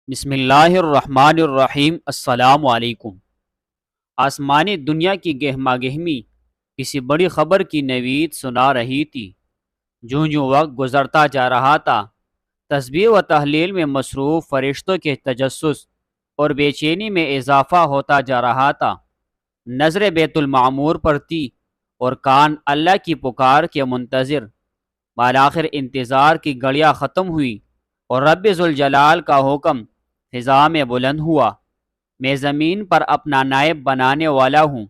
بسم اللہ الرحمن الرحیم۔ السلام علیکم۔ آسمانی دنیا کی گہما گہمی کسی بڑی خبر کی نوید سنا رہی تھی۔ جوں جوں وقت گزرتا جا رہا تھا، تسبیح و تحلیل میں مصروف فرشتوں کے تجسس اور بے چینی میں اضافہ ہوتا جا رہا تھا۔ نظر بیت المعمور پر تھی اور کان اللہ کی پکار کے منتظر۔ بالآخر انتظار کی گھڑیاں ختم ہوئی اور رب ذوالجلال کا حکم فضا میں بلند ہوا، میں زمین پر اپنا نائب بنانے والا ہوں۔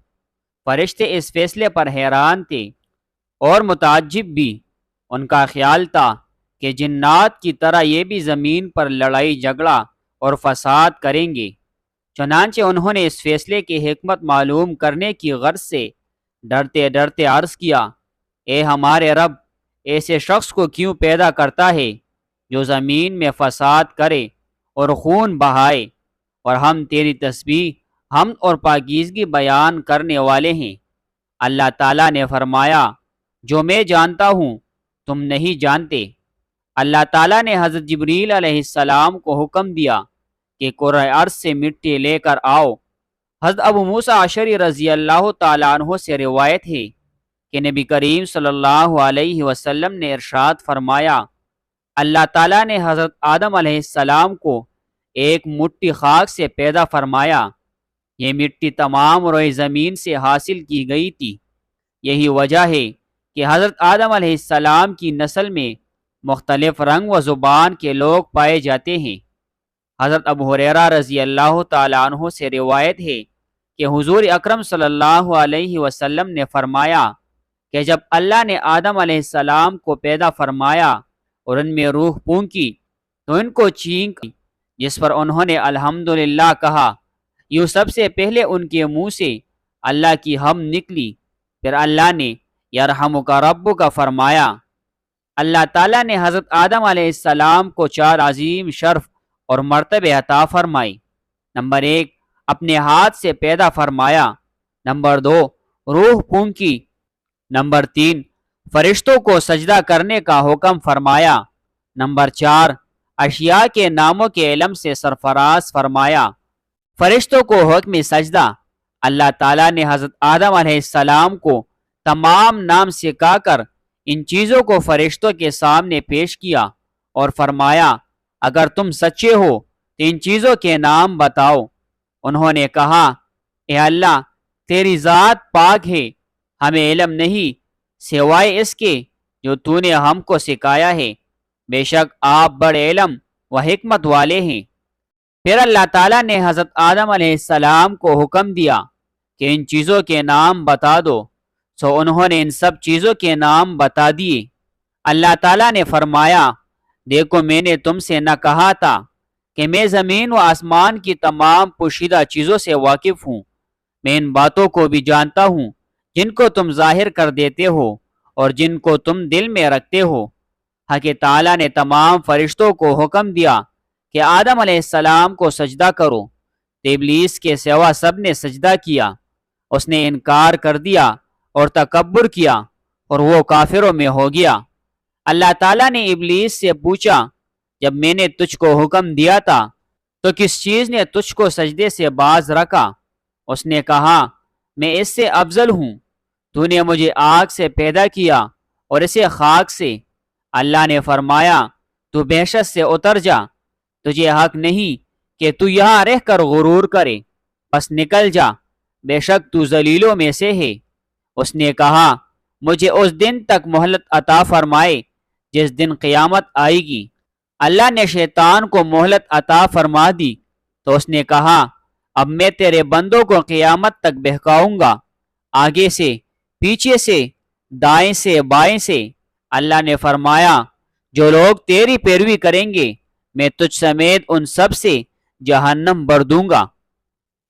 فرشتے اس فیصلے پر حیران تھے اور متعجب بھی۔ ان کا خیال تھا کہ جنات کی طرح یہ بھی زمین پر لڑائی جھگڑا اور فساد کریں گے۔ چنانچہ انہوں نے اس فیصلے کی حکمت معلوم کرنے کی غرض سے ڈرتے ڈرتے عرض کیا، اے ہمارے رب، ایسے شخص کو کیوں پیدا کرتا ہے جو زمین میں فساد کرے اور خون بہائے، اور ہم تیری تسبیح، حمد اور پاکیزگی بیان کرنے والے ہیں۔ اللہ تعالیٰ نے فرمایا، جو میں جانتا ہوں تم نہیں جانتے۔ اللہ تعالیٰ نے حضرت جبریل علیہ السلام کو حکم دیا کہ کرۂ ارض سے مٹی لے کر آؤ۔ حضرت ابو موسیٰ اشعری رضی اللہ تعالیٰ عنہ سے روایت ہے کہ نبی کریم صلی اللہ علیہ وسلم نے ارشاد فرمایا، اللہ تعالیٰ نے حضرت آدم علیہ السلام کو ایک مٹھی خاک سے پیدا فرمایا۔ یہ مٹی تمام روئے زمین سے حاصل کی گئی تھی۔ یہی وجہ ہے کہ حضرت آدم علیہ السلام کی نسل میں مختلف رنگ و زبان کے لوگ پائے جاتے ہیں۔ حضرت ابو ہریرہ رضی اللہ تعالیٰ عنہ سے روایت ہے کہ حضور اکرم صلی اللہ علیہ وسلم نے فرمایا کہ جب اللہ نے آدم علیہ السلام کو پیدا فرمایا اور ان میں روح پھونکی تو ان کو چینک، جس پر انہوں نے الحمدللہ کہا۔ یوں سب سے پہلے ان کے منہ سے اللہ کی حمد نکلی، پھر اللہ نے یرحمک ربک فرمایا۔ اللہ تعالیٰ نے حضرت آدم علیہ السلام کو 4 عظیم شرف اور مرتبے عطا فرمائی۔ نمبر 1، اپنے ہاتھ سے پیدا فرمایا۔ نمبر 2، روح پھونکی۔ نمبر 3، فرشتوں کو سجدہ کرنے کا حکم فرمایا۔ نمبر 4، اشیاء کے ناموں کے علم سے سرفراز فرمایا۔ فرشتوں کو حکم سجدہ۔ اللہ تعالیٰ نے حضرت آدم علیہ السلام کو تمام نام سکھا کر ان چیزوں کو فرشتوں کے سامنے پیش کیا اور فرمایا، اگر تم سچے ہو تو ان چیزوں کے نام بتاؤ۔ انہوں نے کہا، اے اللہ، تیری ذات پاک ہے، ہمیں علم نہیں سوائے اس کے جو تو نے ہم کو سکھایا ہے، بے شک آپ بڑے علم و حکمت والے ہیں۔ پھر اللہ تعالیٰ نے حضرت آدم علیہ السلام کو حکم دیا کہ ان چیزوں کے نام بتا دو، سو انہوں نے ان سب چیزوں کے نام بتا دیے۔ اللہ تعالیٰ نے فرمایا، دیکھو میں نے تم سے نہ کہا تھا کہ میں زمین و آسمان کی تمام پوشیدہ چیزوں سے واقف ہوں۔ میں ان باتوں کو بھی جانتا ہوں جن کو تم ظاہر کر دیتے ہو اور جن کو تم دل میں رکھتے ہو۔ حق تعالیٰ نے تمام فرشتوں کو حکم دیا کہ آدم علیہ السلام کو سجدہ کرو، تو ابلیس کے سوا سب نے سجدہ کیا۔ اس نے انکار کر دیا اور تکبر کیا اور وہ کافروں میں ہو گیا۔ اللہ تعالیٰ نے ابلیس سے پوچھا، جب میں نے تجھ کو حکم دیا تھا تو کس چیز نے تجھ کو سجدے سے باز رکھا؟ اس نے کہا، میں اس سے افضل ہوں، تو نے مجھے آگ سے پیدا کیا اور اسے خاک سے۔ اللہ نے فرمایا، تو بحشت سے اتر جا، تجھے حق نہیں کہ تو یہاں رہ کر غرور کرے، بس نکل جا، بے شک تو ذلیلوں میں سے ہے۔ اس نے کہا، مجھے اس دن تک مہلت عطا فرمائے جس دن قیامت آئے گی۔ اللہ نے شیطان کو مہلت عطا فرما دی تو اس نے کہا، اب میں تیرے بندوں کو قیامت تک بہکاؤں گا، آگے سے، پیچھے سے، دائیں سے، بائیں سے۔ اللہ نے فرمایا، جو لوگ تیری پیروی کریں گے میں تجھ سمیت ان سب سے جہنم بھر دوں گا۔